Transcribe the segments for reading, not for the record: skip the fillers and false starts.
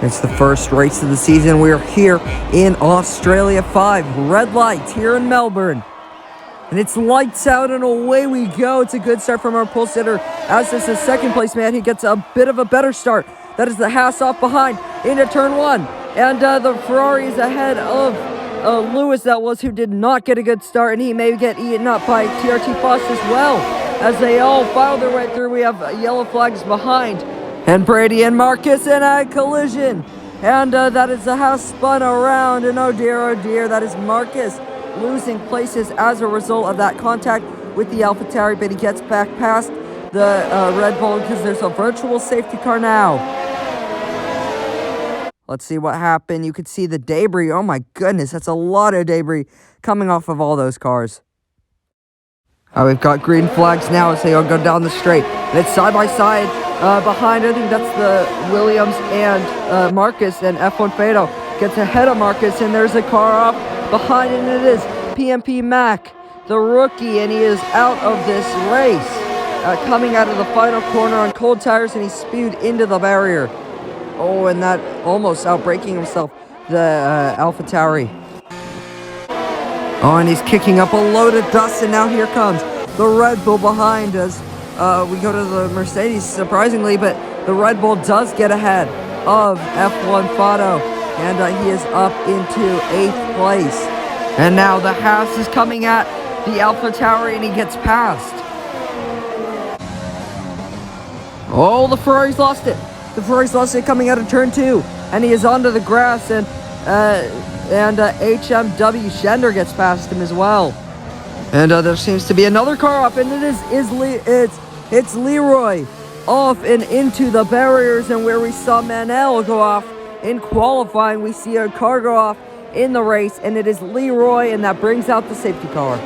It's the first race of the season. We're here in Australia 5, red lights here in Melbourne. And it's lights out and away we go. It's a good start from our pole sitter. As is the second place man, he gets a bit of a better start. That is the Haas off behind into turn 1. And the Ferrari is ahead of Lewis, that was, who did not get a good start. And he may get eaten up by TRT Foss as well. As they all file their way through, we have yellow flags behind. And Brady and Marcus in a collision. And that is the Haas spun around. And oh dear, that is Marcus losing places as a result of that contact with the AlphaTauri. But he gets back past the Red Bull because there's a virtual safety car now. Let's see what happened. You could see the debris. Oh my goodness, that's a lot of debris coming off of all those cars. We've got green flags now as they all go down the straight. And it's side by side behind. I think that's the Williams and Marcus. And F1 Fado gets ahead of Marcus. And there's a car off behind. And it is PMP Mac, the rookie. And he is out of this race. Coming out of the final corner on cold tires. And he spewed into the barrier. Oh, and that almost outbraking himself. The AlphaTauri. Oh, and he's kicking up a load of dust, and now here comes the Red Bull behind us. We go to the Mercedes, surprisingly, but the Red Bull does get ahead of F1 Fado, and he is up into 8th place. And now the Haas is coming at the AlphaTauri, and he gets past. Oh, the Ferrari's lost it. The Ferrari's lost it coming out of turn 2, and he is onto the grass, and HMW Schender gets past him as well. And there seems to be another car up, and it's Leroy off and into the barriers. And where we saw Manel go off in qualifying, we see a car go off in the race, and it is Leroy, and that brings out the safety car.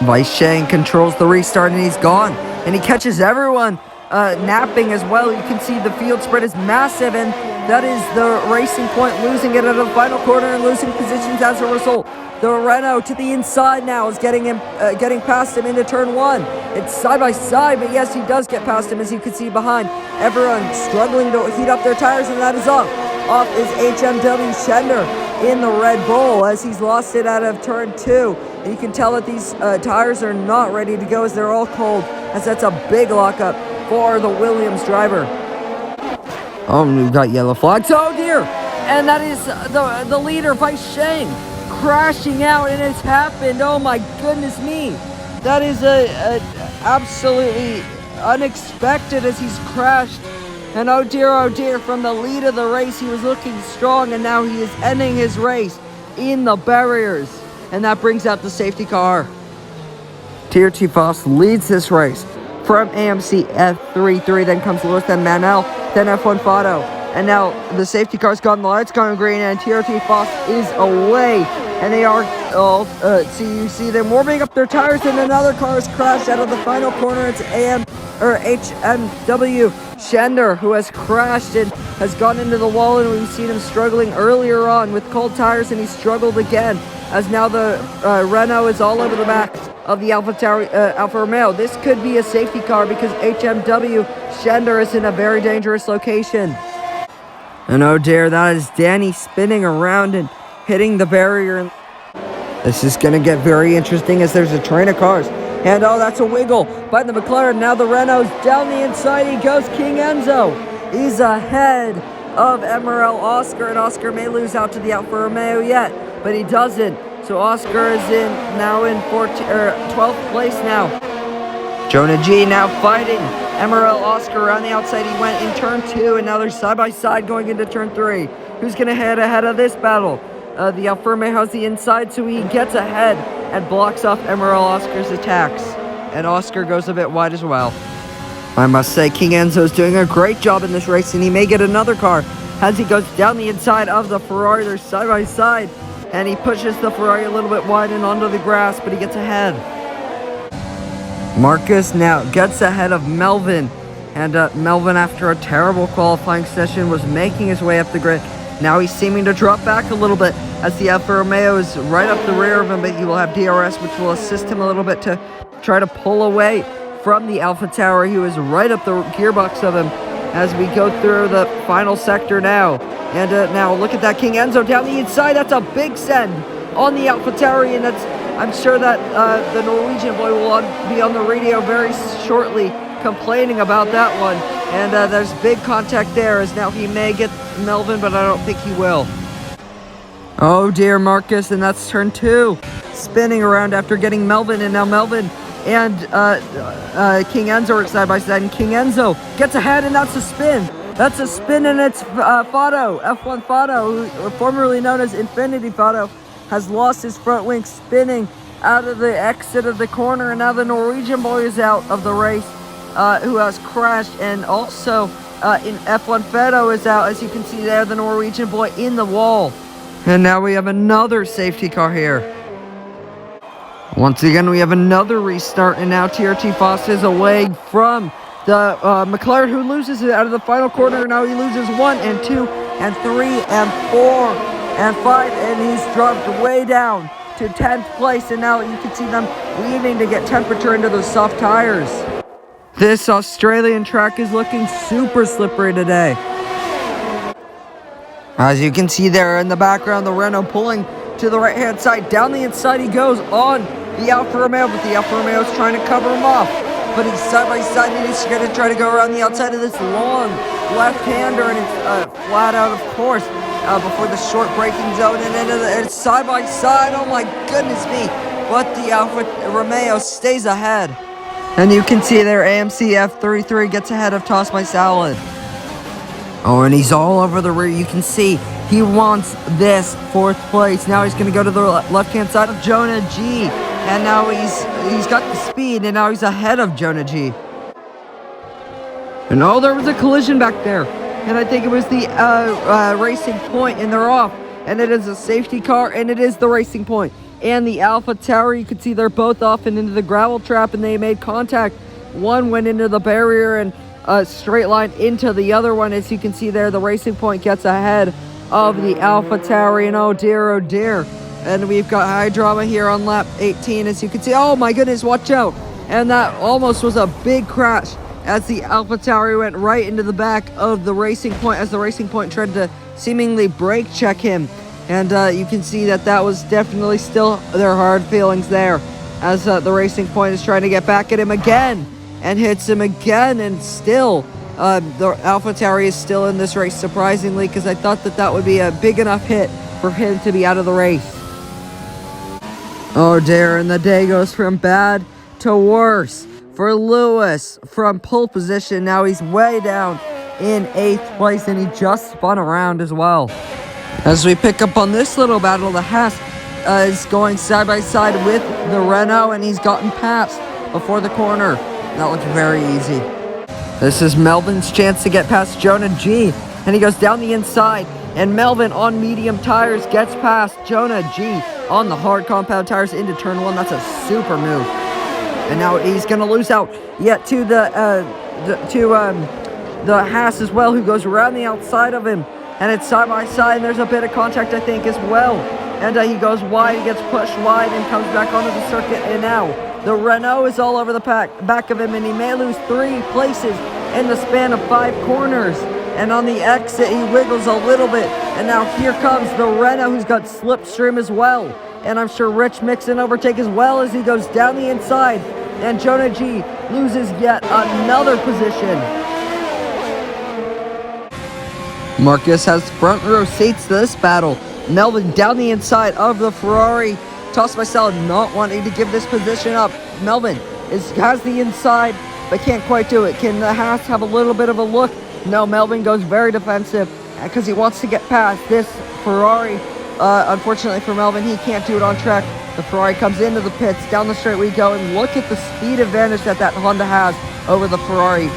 Vice Shang controls the restart, and he's gone, and he catches everyone napping as well. You can see the field spread is massive, and that is the Racing Point losing it at the final corner and losing positions as a result. The Renault to the inside now is getting past him into turn 1. It's side by side, but yes, he does get past him, as you can see behind. Everyone struggling to heat up their tires, and that is off. Off is HMW Schender in the Red Bull as he's lost it out of turn 2. And you can tell that these tires are not ready to go as they're all cold, as that's a big lockup for the Williams driver. Oh, we've got yellow flags. Oh dear! And that is the leader, Vice Shang, crashing out, and it's happened. Oh my goodness me! That is a absolutely unexpected as he's crashed. And oh dear, from the lead of the race, he was looking strong, and now he is ending his race in the barriers. And that brings out the safety car. TRT Foss leads this race from AMC F33, then comes Lewis, then Manel, then F1 Fado. And now the safety car's gone, the light's gone green, and TRT Foss is away. And they are all, you see them warming up their tires, and another car has crashed out of the final corner. It's HMW Schender, who has crashed and has gone into the wall, and we've seen him struggling earlier on with cold tires, and he struggled again, as now the Renault is all over the back of the AlphaTauri, Alfa Romeo. This could be a safety car because HMW Schender is in a very dangerous location. And oh dear, that is Danny spinning around and hitting the barrier. This is going to get very interesting as there's a train of cars. And oh, that's a wiggle by the McLaren. Now the Renault's down the inside. He goes King Enzo. He's ahead of Emerald Oscar, and Oscar may lose out to the Alfa Romeo yet, but he doesn't. So Oscar is now in 12th place now. Jonah G now fighting Emerald Oscar around the outside. He went in turn 2, and now they're side by side going into turn 3. Who's going to head ahead of this battle? The Alfa Romeo has the inside, so he gets ahead and blocks off Emerald Oscar's attacks. And Oscar goes a bit wide as well. I must say, King Enzo is doing a great job in this race, and he may get another car as he goes down the inside of the Ferrari. They're side by side, and he pushes the Ferrari a little bit wide and onto the grass, but he gets ahead. Marcus now gets ahead of Melvin, and Melvin, after a terrible qualifying session, was making his way up the grid. Now he's seeming to drop back a little bit as the Alfa Romeo is right up the rear of him, but he will have DRS, which will assist him a little bit to try to pull away from the AlphaTauri, who is right up the gearbox of him. as we go through the final sector now. And now look at that King Enzo down the inside. That's a big send on the AlphaTauri, and I'm sure that the Norwegian boy will be on the radio very shortly complaining about that one. And there's big contact there, as now he may get Melvin, but I don't think he will. Oh dear, Marcus, and that's turn 2. Spinning around after getting Melvin, and now Melvin and King Enzo are side by side, and King Enzo gets ahead, and that's a spin. That's a spin, and it's Fado, F1 Fado, who, formerly known as Infinity Fado, has lost his front wing, spinning out of the exit of the corner, and now the Norwegian boy is out of the race, who has crashed, and also in F1 Fado is out, as you can see there, the Norwegian boy in the wall. And now we have another safety car here. Once again, we have another restart, and now TRT Foss is away from the McLaren, who loses it out of the final corner. Now he loses 1 and 2 and 3 and 4 and 5, and he's dropped way down to 10th place, and now you can see them leaving to get temperature into those soft tires. This Australian track is looking super slippery today. As you can see there in the background, the Renault pulling to the right-hand side. Down the inside he goes on the Alfa Romeo, but the Alfa Romeo is trying to cover him off. But he's side by side, and he's going to try to go around the outside of this long left-hander, and it's flat out, of course, before the short braking zone, and then it's side by side. Oh my goodness me! But the Alfa Romeo stays ahead. And you can see there, AMC F33 gets ahead of Toss My Salad. Oh, and he's all over the rear. You can see he wants this 4th place. Now he's going to go to the left-hand side of Jonah G. And now he's got the speed, and now he's ahead of Jonah G. And oh, there was a collision back there. And I think it was the Racing Point, and they're off. And it is a safety car, and it is the Racing Point. And the AlphaTauri, you can see they're both off and into the gravel trap, and they made contact. One went into the barrier and straight line into the other one. As you can see there, the Racing Point gets ahead of the AlphaTauri, and oh dear. And we've got high drama here on lap 18, as you can see. Oh my goodness, watch out. And that almost was a big crash, as the AlphaTauri went right into the back of the Racing Point, as the Racing Point tried to seemingly brake check him. And you can see that was definitely still their hard feelings there, as the Racing Point is trying to get back at him again and hits him again, and still the AlphaTauri is still in this race, surprisingly, because I thought that would be a big enough hit for him to be out of the race. Oh dear, and the day goes from bad to worse for Lewis. From pole position, now he's way down in 8th place, and he just spun around as well. As we pick up on this little battle, the Haas is going side by side with the Renault, and he's gotten past before the corner. That looks very easy. This is Melvin's chance to get past Jonah G, and he goes down the inside, and Melvin on medium tires gets past Jonah G on the hard compound tires into turn 1. That's a super move. And now he's going to lose out yet to the Haas as well, who goes around the outside of him. And it's side by side, and there's a bit of contact, I think, as well. And he goes wide, he gets pushed wide, and comes back onto the circuit. And now the Renault is all over the back of him, and he may lose 3 places in the span of 5 corners. And on the exit, he wiggles a little bit. And now here comes the Renault, who's got slipstream as well. And I'm sure Rich makes an overtake as well, as he goes down the inside. And Jonah G loses yet another position. Marcus has front row seats to this battle. Melvin down the inside of the Ferrari. Toss My Salad not wanting to give this position up. Melvin has the inside, but can't quite do it. Can the Haas have a little bit of a look? No, Melvin goes very defensive because he wants to get past this Ferrari. Unfortunately for Melvin, he can't do it on track. The Ferrari comes into the pits. Down the straight we go, and look at the speed advantage that Honda has over the Ferrari.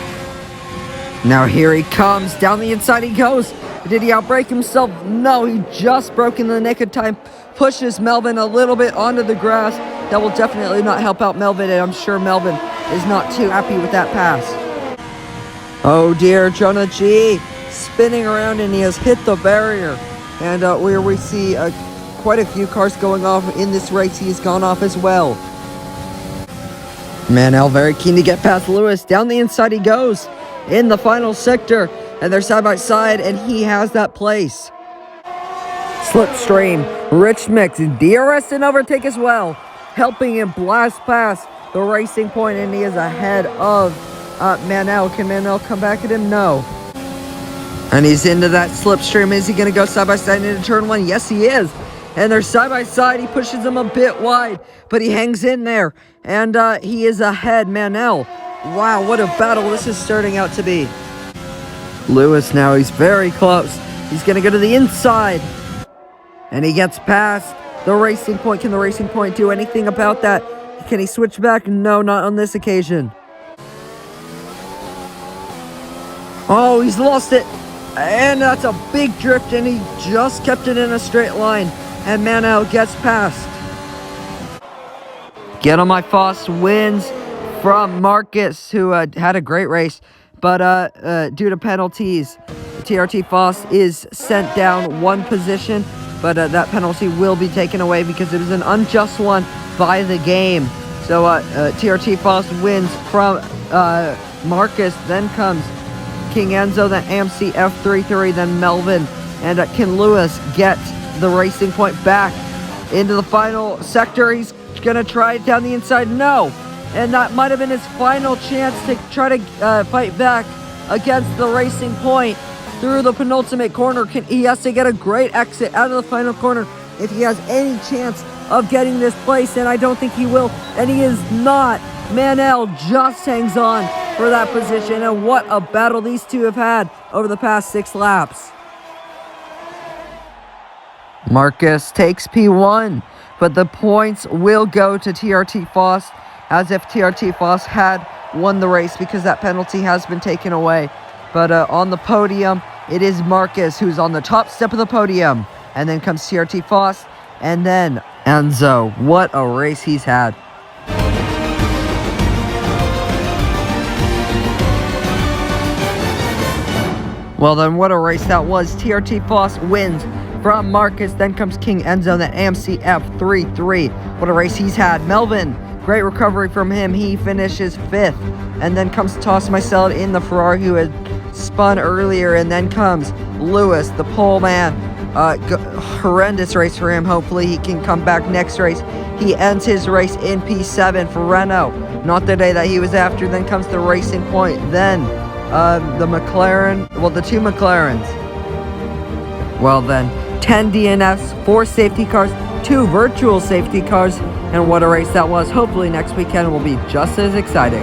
Now here he comes. Down the inside he goes. Did he outbrake himself? No, he just broke in the nick of time. Pushes Melvin a little bit onto the grass. That will definitely not help out Melvin, and I'm sure Melvin is not too happy with that pass. Oh dear, Jonah G spinning around, and he has hit the barrier. And where we see quite a few cars going off in this race, he has gone off as well. Manel very keen to get past Lewis. Down the inside he goes. in the final sector, and they're side by side, and he has that place. Slipstream, Rich Mix, DRS and overtake as well, helping him blast past the Racing Point, and he is ahead of Manel. Can Manel come back at him? No. And he's into that slipstream. Is he going to go side by side into turn one? Yes, he is. And they're side by side. He pushes him a bit wide, but he hangs in there, and he is ahead. Manel. Wow, what a battle this is starting out to be. Lewis now, he's very close. He's going to go to the inside, and he gets past the Racing Point. Can the Racing Point do anything about that? Can he switch back? No, not on this occasion. Oh, he's lost it. And that's a big drift, and he just kept it in a straight line. And Manel gets past. Get on My Foss wins from Marcus, who had a great race. But due to penalties, TRT Foss is sent down one position. But that penalty will be taken away because it was an unjust one by the game. So TRT Foss wins from Marcus. Then comes King Enzo, then AMC F33, then Melvin. And can Lewis get the Racing Point back into the final sector? He's going to try it down the inside. No. And that might have been his final chance to try to fight back against the Racing Point through the penultimate corner. He has to get a great exit out of the final corner if he has any chance of getting this place, and I don't think he will, and he is not. Manel just hangs on for that position, and what a battle these two have had over the past 6 laps. Marcus takes P1, but the points will go to TRT Foss, as if TRT Foss had won the race, because that penalty has been taken away. But on the podium, it is Marcus who's on the top step of the podium. And then comes TRT Foss, and then Enzo. What a race he's had. Well then, what a race that was. TRT Foss wins from Marcus. Then comes King Enzo, then AMC F33. What a race he's had. Melvin, great recovery from him. He finishes 5th. And then comes Toss Myself in the Ferrari, who had spun earlier. And then comes Lewis, the pole man. Horrendous race for him. Hopefully he can come back next race. He ends his race in P7 for Renault. Not the day that he was after. Then comes the Racing Point. Then the McLaren, well, the 2 McLarens. Well then, 10 DNFs, 4 safety cars, 2 virtual safety cars, and what a race that was. Hopefully next weekend will be just as exciting.